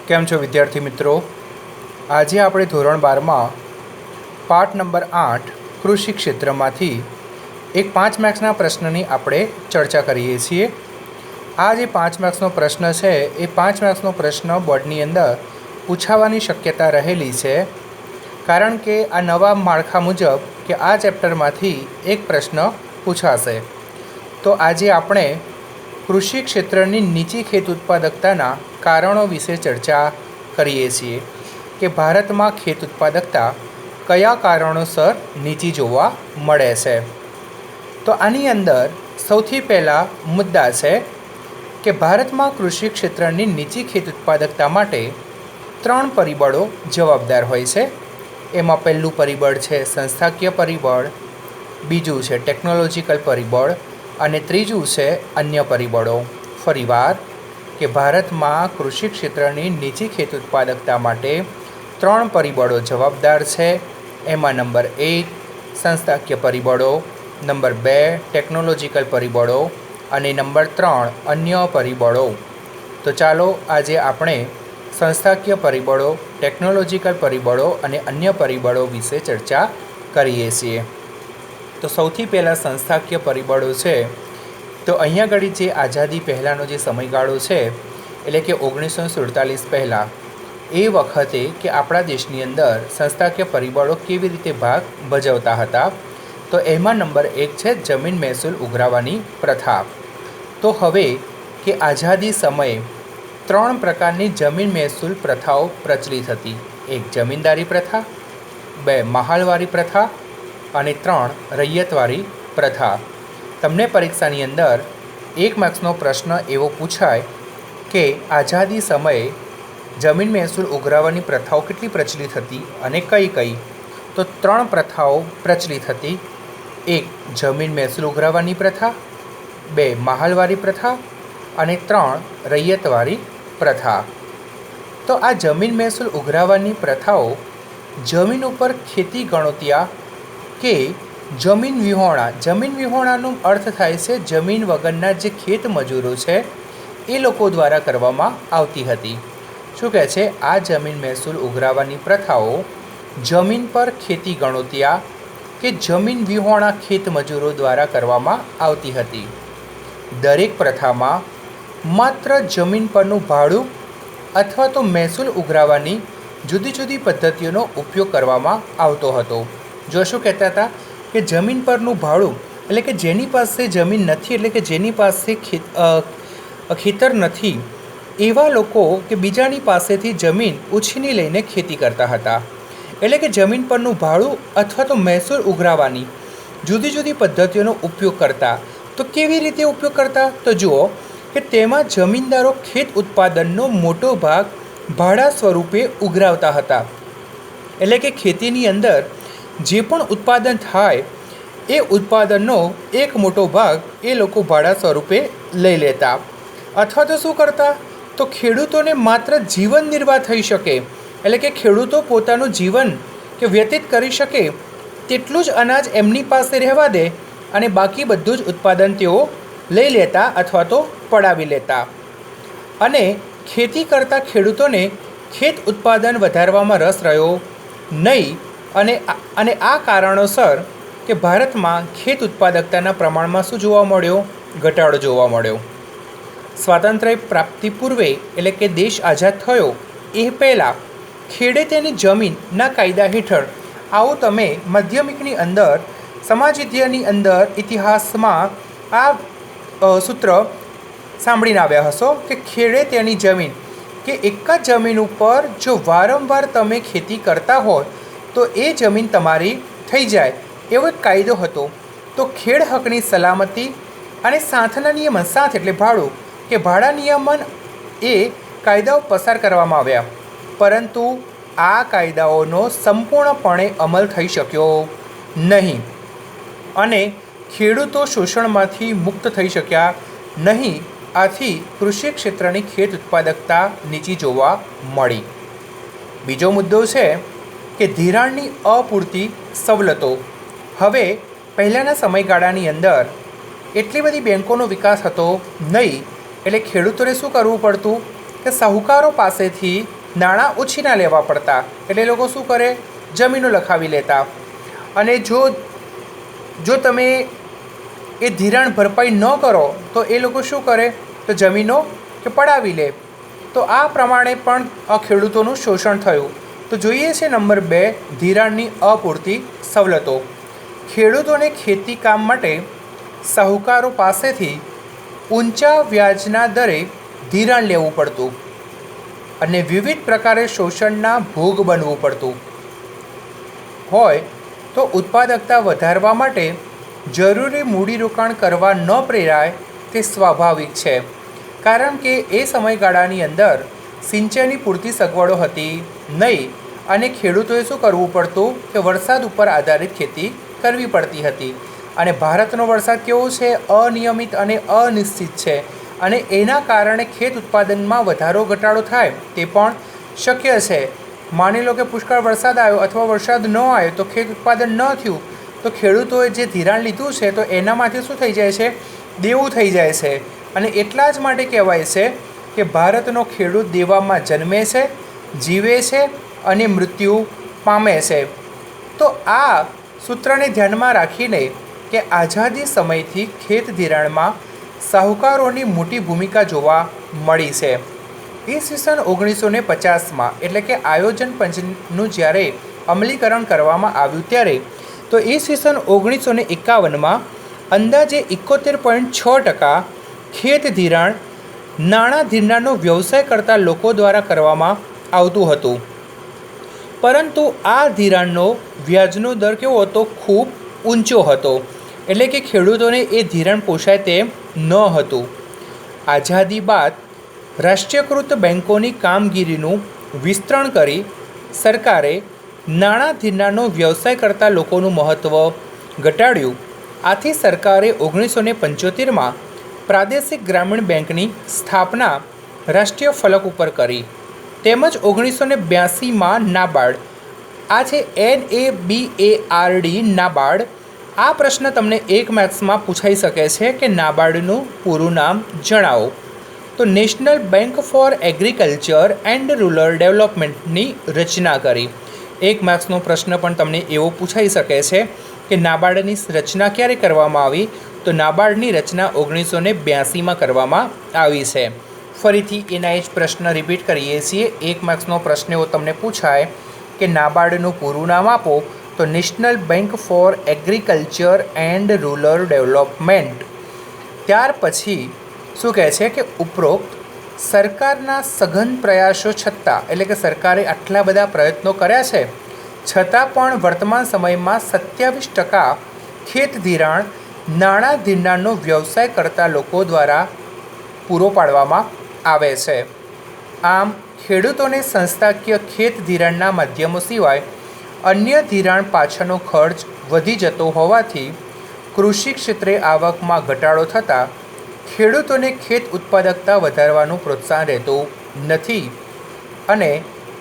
કેમ છો વિદ્યાર્થી મિત્રો? આજે આપણે ધોરણ 12માં પાઠ નંબર 8 કૃષિ ક્ષેત્રમાંથી એક 5 માર્ક્સના પ્રશ્નની આપણે ચર્ચા કરીએ છીએ. આ જે 5 માર્ક્સનો પ્રશ્ન છે એ 5 માર્ક્સનો પ્રશ્ન બોર્ડની અંદર પૂછાવાની શક્યતા રહેલી છે, કારણ કે આ નવા માળખા મુજબ કે આ ચેપ્ટરમાંથી એક પ્રશ્ન પૂછાશે. તો આજે આપણે કૃષિ ક્ષેત્રની નીચી ખેત ઉત્પાદકતાના કારણો વિશે ચર્ચા કરીએ છીએ કે ભારતમાં ખેત ઉત્પાદકતા કયા કારણોસર નીચી જોવા મળે છે. તો આની અંદર સૌથી પહેલાં મુદ્દા છે કે ભારતમાં કૃષિ ક્ષેત્રની નીચી ખેત ઉત્પાદકતા માટે 3 પરિબળો જવાબદાર હોય છે. એમાં પહેલું પરિબળ છે સંસ્થાકીય પરિબળ, બીજું છે ટેકનોલોજીકલ પરિબળ અને ત્રીજું છે અન્ય પરિબળો. ફરીવાર કે ભારતમાં કૃષિ ક્ષેત્રની નીચી ખેત ઉત્પાદકતા માટે 3 પરિબળો જવાબદાર છે. એમાં નંબર 1 સંસ્થાકીય પરિબળો, નંબર 2 ટેકનોલોજીકલ પરિબળો અને નંબર 3 અન્ય પરિબળો. તો ચાલો આજે આપણે સંસ્થાકીય પરિબળો, ટેકનોલોજીકલ પરિબળો અને અન્ય પરિબળો વિશે ચર્ચા કરીએ છીએ. તો સૌથી પહેલાં સંસ્થાકીય પરિબળો છે. તો અહીંયા આગળ જે આઝાદી પહેલાંનો જે સમયગાળો છે, એટલે કે 1947 પહેલાં, એ વખતે કે આપણા દેશની અંદર સંસ્થાકીય પરિબળો કેવી રીતે ભાગ ભજવતા હતા. તો એમાં નંબર 1 છે જમીન મહેસૂલ ઉઘરાવવાની પ્રથા. તો હવે કે આઝાદી સમયે 3 પ્રકારની જમીન મહેસૂલ પ્રથાઓ પ્રચલિત હતી. 1 જમીનદારી પ્રથા, 2 મહાલવારી પ્રથા અને 3 રૈયતવારી પ્રથા. તમને પરીક્ષાની અંદર 1 માર્ક્સનો પ્રશ્ન એવો પૂછાય કે આઝાદી સમયે જમીન મહેસૂલ ઉઘરાવવાની પ્રથાઓ કેટલી પ્રચલિત હતી અને કઈ કઈ? તો 3 પ્રથાઓ પ્રચલિત હતી. 1 જમીન મહેસૂલ ઉઘરાવવાની પ્રથા, 2 મહાલવારી પ્રથા અને 3 રૈયતવારી પ્રથા. તો આ જમીન મહેસૂલ ઉઘરાવવાની પ્રથાઓ જમીન ઉપર ખેતી ગણોતિયા કે જમીન વિહોણા, જમીન વિહોણાનો અર્થ થાય છે જમીન વગરના જે ખેત મજૂરો છે એ લોકો દ્વારા કરવામાં આવતી હતી. શું કહે છે? આ જમીન મહેસૂલ ઉઘરાવવાની પ્રથાઓ જમીન પર ખેતી ગણોતિયા કે જમીન વિહોણા ખેત મજૂરો દ્વારા કરવામાં આવતી હતી. દરેક પ્રથામાં માત્ર જમીન પરનું ભાડું અથવા તો મહેસૂલ ઉઘરાવવાની જુદી જુદી પદ્ધતિઓનો ઉપયોગ કરવામાં આવતો હતો. જો શું કહેતા હતા કે જમીન પરનું ભાડું એટલે કે જેની પાસે જમીન નથી, એટલે કે જેની પાસે ખેતર નથી, એવા લોકો કે બીજાની પાસેથી જમીન ઉછીની લઈને ખેતી કરતા હતા. એટલે કે જમીન પરનું ભાડું અથવા તો મહેસૂલ ઉઘરાવવાની જુદી જુદી પદ્ધતિઓનો ઉપયોગ કરતા. તો કેવી રીતે ઉપયોગ કરતા? તો જુઓ કે તેમાં જમીનદારો ખેત ઉત્પાદનનો મોટો ભાગ ભાડા સ્વરૂપે ઉઘરાવતા હતા. એટલે કે ખેતીની અંદર જે પણ ઉત્પાદન થાય એ ઉત્પાદનનો એક મોટો ભાગ એ લોકો ભાડા સ્વરૂપે લઈ લેતા. અથવા તો શું કરતા? તો ખેડૂતોને માત્ર જીવન નિર્વાહ થઈ શકે, એટલે કે ખેડૂતો પોતાનું જીવન કે વ્યતીત કરી શકે તેટલું જ અનાજ એમની પાસે રહેવા દે અને બાકી બધું જ ઉત્પાદન તેઓ લઈ લેતા અથવા તો પડાવી લેતા. અને ખેતી કરતા ખેડૂતોને ખેત ઉત્પાદન વધારવામાં રસ રહ્યો નહીં. અને આ કારણોસર કે ભારતમાં ખેત ઉત્પાદકતાના પ્રમાણમાં શું જોવા મળ્યો? ઘટાડો જોવા મળ્યો. સ્વાતંત્ર્ય પ્રાપ્તિ પૂર્વે, એટલે કે દેશ આઝાદ થયો એ પહેલાં ખેડે તેની જમીનના કાયદા હેઠળ, આવું તમે માધ્યમિકની અંદર સમાજ વિદ્યાની અંદર ઇતિહાસમાં આ સૂત્ર સાંભળીને આવ્યા હશો કે ખેડે તેની જમીન, કે એક જ જમીન ઉપર જો વારંવાર તમે ખેતી કરતા હોય તો એ જમીન તમારી થઈ જાય, એવો એક કાયદો હતો. તો ખેડ હકની સલામતી અને સાથના નિયમન, સાથ એટલે ભાડું કે ભાડા નિયમન, એ કાયદાઓ પસાર કરવામાં આવ્યા. પરંતુ આ કાયદાઓનો સંપૂર્ણપણે અમલ થઈ શક્યો નહીં અને ખેડૂતો શોષણમાંથી મુક્ત થઈ શક્યા નહીં. આથી કૃષિ ક્ષેત્રની ખેત ઉત્પાદકતા નીચી જોવા મળી. બીજો મુદ્દો છે કે ધિરાણની અપૂરતી સવલતો. હવે પહેલાંના સમયગાળાની અંદર એટલી બધી બેન્કોનો વિકાસ હતો નહીં, એટલે ખેડૂતોને શું કરવું પડતું કે સાહુકારો પાસેથી નાણાં ઉછીના લેવા પડતા, એટલે એ લોકો શું કરે, જમીનો લખાવી લેતા. અને જો તમે એ ધિરાણ ભરપાઈ ન કરો તો એ લોકો શું કરે, તો જમીનો કે પડાવી લે. તો આ પ્રમાણે પણ ખેડૂતોનું શોષણ થયું. તો જોઈએ છે નંબર 2, ધિરાણની અપૂરતી સવલતો. ખેડૂતોને ખેતી કામ માટે શાહુકારો પાસેથી ઊંચા વ્યાજના દરે ધિરાણ લેવું પડતું અને વિવિધ પ્રકારે શોષણના ભોગ બનવું પડતું હોય. તો ઉત્પાદકતા વધારવા માટે જરૂરી મૂડીરોકાણ કરવા ન પ્રેરાય તે સ્વાભાવિક છે, કારણ કે એ સમયગાળાની અંદર સિંચાઈની પૂરતી સગવડો હતી નહીં અને ખેડૂતોએ શું કરવું પડતું કે વરસાદ ઉપર આધારિત ખેતી કરવી પડતી હતી. અને ભારતનો વરસાદ કેવો છે, અનિયમિત અને અનિશ્ચિત છે અને એના કારણે ખેત ઉત્પાદનમાં વધારો ઘટાડો થાય તે પણ શક્ય છે. માની લો કે પુષ્કળ વરસાદ આવ્યો અથવા વરસાદ ન આવ્યો તો ખેત ઉત્પાદન ન થયું, તો ખેડૂતોએ જે ધિરાણ લીધું છે તો એનામાંથી શું થઈ જાય છે, દેવું થઈ જાય છે. અને એટલા જ માટે કહેવાય છે કે ભારતનો ખેડૂત દેવામાં જન્મે છે, જીવે છે અને મૃત્યુ પામે છે. તો આ સૂત્રને ધ્યાનમાં રાખીને કે આઝાદી સમયથી ખેત ધિરાણમાં શાહુકારોની મોટી ભૂમિકા જોવા મળી છે. ઈસવીસન 1950માં એટલે કે આયોજન પંચનું જ્યારે અમલીકરણ કરવામાં આવ્યું ત્યારે તો ઈસવીસન 1951માં અંદાજે 71.6% ખેત ધિરાણ નાણાં ધિરાણનો વ્યવસાય કરતા લોકો દ્વારા કરવામાં આવતું હતું. પરંતુ આ ધિરાણનો વ્યાજનો દર કેવો હતો, ખૂબ ઊંચો હતો, એટલે કે ખેડૂતોને એ ધિરાણ પોષાય તેમ ન હતું. આઝાદી બાદ રાષ્ટ્રીયકૃત બેન્કોની કામગીરીનું વિસ્તરણ કરી સરકારે નાણાં ધિરાણનો વ્યવસાય કરતા લોકોનું મહત્ત્વ ઘટાડ્યું. આથી સરકારે 1975માં પ્રાદેશિક ગ્રામીણ બેંકની સ્થાપના રાષ્ટ્રીય ફલક ઉપર કરી. તેમજ 1982માં નાબાર્ડ, આ છે NABARD નાબાર્ડ. આ પ્રશ્ન તમને 1 માર્ક્સમાં પૂછાઈ શકે છે કે નાબાર્ડનું પૂરું નામ જણાવો. તો national bank for agriculture and rural ડેવલપમેન્ટની રચના કરી. 1 માર્ક્સનો પ્રશ્ન પણ તમને એવો પૂછાઈ શકે છે કે નાબાર્ડની રચના ક્યારે કરવામાં આવી, તો નાબાર્ડની રચના 1982માં કરવામાં આવી છે. ફરીથી એના જ પ્રશ્ન રિપીટ કરીએ છીએ. 1 માર્ક્સનો પ્રશ્ન એવો તમને પૂછાય કે નાબાર્ડનું પૂરું નામ આપો, તો national bank for agriculture and rural development. ત્યાર પછી શું કહે છે કે ઉપરોક્ત સરકારના સઘન પ્રયાસો છતાં, એટલે કે સરકારે આટલા બધા પ્રયત્નો કર્યા છે છતાં પણ વર્તમાન સમયમાં 27% ખેત ધિરાણ નાણાં ધિરાણનો વ્યવસાય કરતા લોકો દ્વારા પૂરો પાડવામાં આવે છે. આમ ખેડૂતોને સંસ્થાકીય ખેત ધિરાણના માધ્યમો સિવાય અન્ય ધિરાણ પાછળનો ખર્ચ વધી જતો હોવાથી કૃષિ ક્ષેત્રે આવકમાં ઘટાડો થતાં ખેડૂતોને ખેત ઉત્પાદકતા વધારવાનું પ્રોત્સાહન રહેતું નથી અને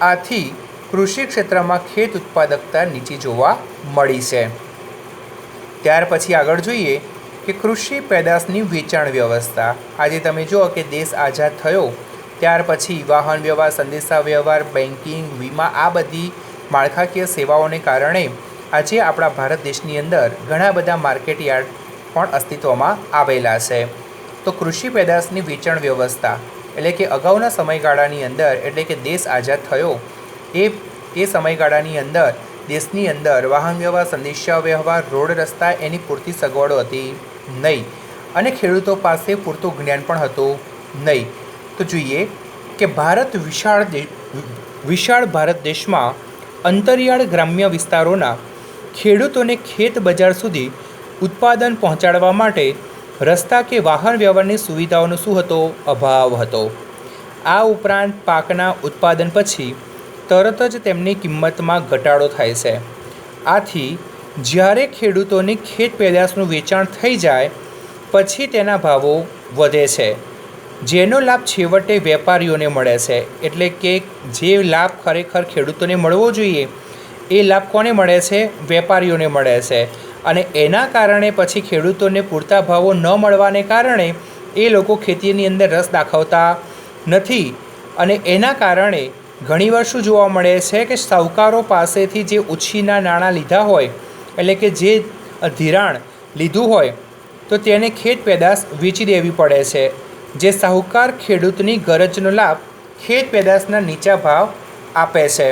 આથી કૃષિ ક્ષેત્રમાં ખેત ઉત્પાદકતા નીચી જોવા મળી છે. ત્યાર પછી આગળ જોઈએ કે કૃષિ પેદાશની વેચાણ વ્યવસ્થા. આજે તમે જુઓ કે દેશ આઝાદ થયો ત્યાર પછી વાહન વ્યવહાર, સંદેશા વ્યવહાર, બેન્કિંગ, વીમા, આ બધી માળખાકીય સેવાઓને કારણે આજે આપણા ભારત દેશની અંદર ઘણા બધા માર્કેટ યાર્ડ પણ અસ્તિત્વમાં આવેલા છે. તો કૃષિ પેદાશની વેચાણ વ્યવસ્થા એટલે કે અગાઉના સમયગાળાની અંદર, એટલે કે દેશ આઝાદ થયો એ સમયગાળાની અંદર દેશની અંદર વાહન વ્યવહાર, સંદેશા વ્યવહાર, રોડ રસ્તા એની પૂરતી સગવડો હતી નહીં અને ખેડૂતો પાસે પૂરતું જ્ઞાન પણ હતું નહીં. તો જોઈએ કે વિશાળ ભારત દેશમાં અંતરિયાળ ગ્રામ્ય વિસ્તારોના ખેડૂતોને ખેત બજાર સુધી ઉત્પાદન પહોંચાડવા માટે રસ્તા કે વાહન વ્યવહારની સુવિધાઓનો શું હતો? અભાવ હતો. આ ઉપરાંત પાકના ઉત્પાદન પછી તરત જ તેમની કિંમતમાં ઘટાડો થાય છે. આથી જ્યારે ખેડૂતોની ખેત પેદાશનું વેચાણ થઈ જાય પછી તેના ભાવો વધે છે, જેનો લાભ છેવટે વેપારીઓને મળે છે. એટલે કે જે લાભ ખરેખર ખેડૂતોને મળવો જોઈએ એ લાભ કોને મળે છે? વેપારીઓને મળે છે. અને એના કારણે પછી ખેડૂતોને પૂરતા ભાવો ન મળવાને કારણે એ લોકો ખેતીની અંદર રસ દાખવતા નથી અને એના કારણે ઘણીવાર શું જોવા મળે છે કે સાહુકારો પાસેથી જે ઉછીના નાણાં લીધા હોય, એટલે કે જે ધિરાણ લીધું હોય, તો તેને ખેત પેદાશ વેચી દેવી પડે છે. જે સાહુકાર ખેડૂતની ગરજનો લાભ ખેત પેદાશના નીચા ભાવ આપે છે.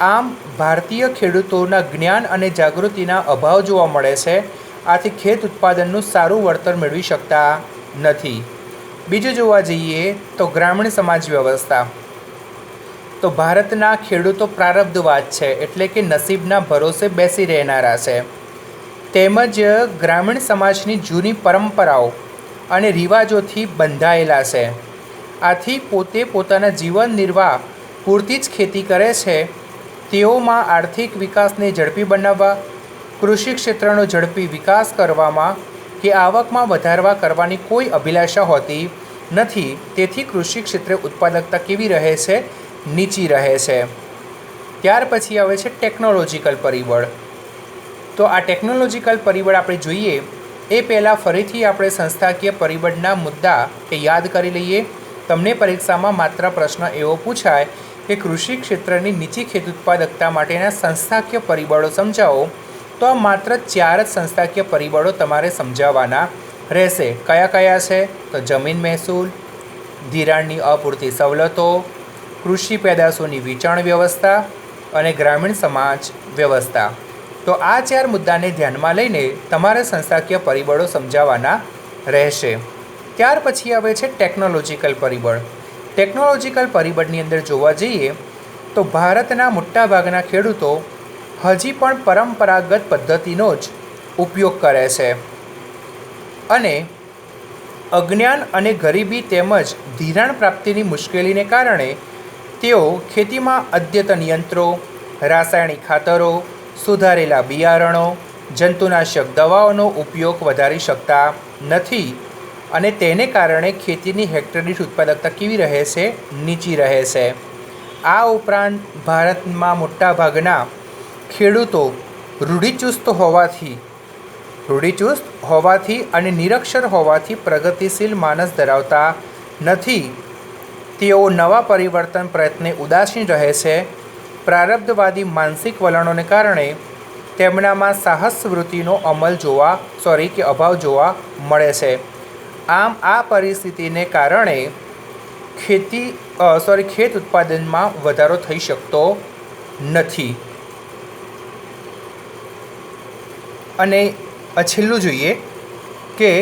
આમ ભારતીય ખેડૂતોના જ્ઞાન અને જાગૃતિના અભાવ જોવા મળે છે. આથી ખેત ઉત્પાદનનું સારું વળતર મેળવી શકતા નથી. બીજું જોવા જઈએ તો ગ્રામીણ સમાજ વ્યવસ્થા. તો ભારતના ખેડૂતો પ્રારબ્ધવાદ છે, એટલે કે નસીબના ભરોસે બેસી રહેનારા છે. તેમજ ગ્રામીણ સમાજની જૂની પરંપરાઓ અને રિવાજોથી બંધાયેલા છે. આથી પોતે પોતાના જીવન નિર્વાહ પૂરતી જ ખેતી કરે છે. તેઓમાં આર્થિક વિકાસને ઝડપી બનાવવા, કૃષિ ક્ષેત્રનો ઝડપી વિકાસ કરવામાં કે આવકમાં વધારવા કરવાની કોઈ અભિલાષા હોતી નથી. તેથી કૃષિ ક્ષેત્રે ઉત્પાદકતા કેવી રહે છે? નીચી રહે છે. ત્યાર પછી આવે છે ટેકનોલોજીકલ પરિબળ. તો આ ટેકનોલોજીકલ પરિબળ આપણે જોઈએ એ પહેલાં ફરીથી આપણે સંસ્થાકીય પરિબળના મુદ્દા યાદ કરી લઈએ. તમને પરીક્ષામાં માત્ર પ્રશ્ન એવો પૂછાય કે કૃષિ ક્ષેત્રની નીચી ખેત ઉત્પાદકતા માટેના સંસ્થાકીય પરિબળો સમજાવો, તો આ માત્ર 4 જ સંસ્થાકીય પરિબળો તમારે સમજાવવાના રહેશે. કયા કયા છે? તો જમીન મહેસૂલ, ધિરાણની અપૂરતી સવલતો, કૃષિ પેદાશોની વેચાણ વ્યવસ્થા અને ગ્રામીણ સમાજ વ્યવસ્થા. તો આ 4 મુદ્દાને ધ્યાનમાં લઈને તમારે સંસ્થાકીય પરિબળો સમજાવવાના રહેશે. ત્યાર પછી આવે છે ટેકનોલોજીકલ પરિબળ. ટેકનોલોજીકલ પરિબળની અંદર જોવા જઈએ તો ભારતના મોટાભાગના ખેડૂતો હજી પણ પરંપરાગત પદ્ધતિનો જ ઉપયોગ કરે છે અને અજ્ઞાન અને ગરીબી તેમજ ધિરાણ પ્રાપ્તિની મુશ્કેલીને કારણે તેઓ ખેતીમાં અદ્યતન યંત્રો, રાસાયણિક ખાતરો, સુધારેલા બિયારણો, જંતુનાશક દવાઓનો ઉપયોગ વધારી શકતા નથી અને તેને કારણે ખેતીની હેક્ટર દીઠ ઉત્પાદકતા કેવી રહે છે? નીચી રહે છે. આ ઉપરાંત ભારતમાં મોટાભાગના ખેડૂતો રૂઢિચુસ્ત હોવાથી અને નિરક્ષર હોવાથી પ્રગતિશીલ માનસ ધરાવતા નથી. તેઓ નવા પરિવર્તન પ્રયત્ને ઉદાસીન રહે છે. પ્રારબ્ધવાદી માનસિક વલણોને કારણે તેમનામાં સાહસ વૃત્તિનો અભાવ જોવા મળે છે. આમ આ પરિસ્થિતિને કારણે ખેત ઉત્પાદનમાં વધારો થઈ શકતો નથી. અને છેલ્લું જોઈએ કે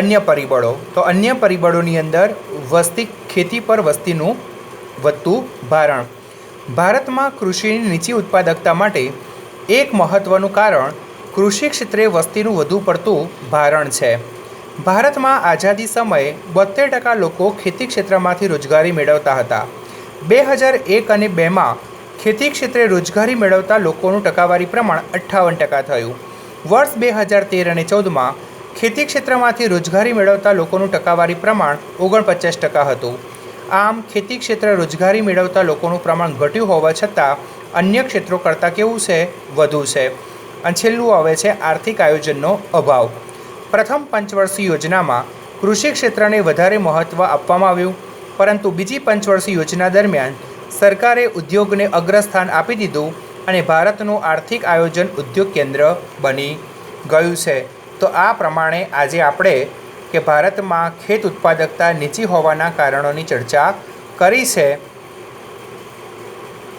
અન્ય પરિબળો. તો અન્ય પરિબળોની અંદર ખેતી પર વસ્તીનું વધતું ભારણ. ભારતમાં કૃષિની નીચી ઉત્પાદકતા માટે એક મહત્ત્વનું કારણ કૃષિ ક્ષેત્રે વસ્તીનું વધુ પડતું ભારણ છે. ભારતમાં આઝાદી સમયે 72% લોકો ખેતી ક્ષેત્રમાંથી રોજગારી મેળવતા હતા. 2001 અને 2માં ખેતી ક્ષેત્રે રોજગારી મેળવતા લોકોનું ટકાવારી પ્રમાણ 58% થયું. વર્ષ 2013 અને 14માં ખેતી ક્ષેત્રમાંથી રોજગારી મેળવતા લોકોનું ટકાવારી પ્રમાણ 49% હતું. આમ ખેતી ક્ષેત્રે રોજગારી મેળવતા લોકોનું પ્રમાણ ઘટ્યું હોવા છતાં અન્ય ક્ષેત્રો કરતાં કેવું છે? વધુ છે. અને છેલ્લું આવે છે આર્થિક આયોજનનો અભાવ. પ્રથમ પંચવર્ષીય યોજનામાં કૃષિ ક્ષેત્રને વધારે મહત્ત્વ આપવામાં આવ્યું, પરંતુ બીજી પંચવર્ષીય યોજના દરમિયાન સરકારે ઉદ્યોગને અગ્રસ્થાન આપી દીધું અને ભારતનું આર્થિક આયોજન ઉદ્યોગ કેન્દ્ર બની ગયું છે. તો આ પ્રમાણે આજે આપણે કે ભારતમાં ખેત ઉત્પાદકતા નીચી હોવાના કારણોની ચર્ચા કરી છે.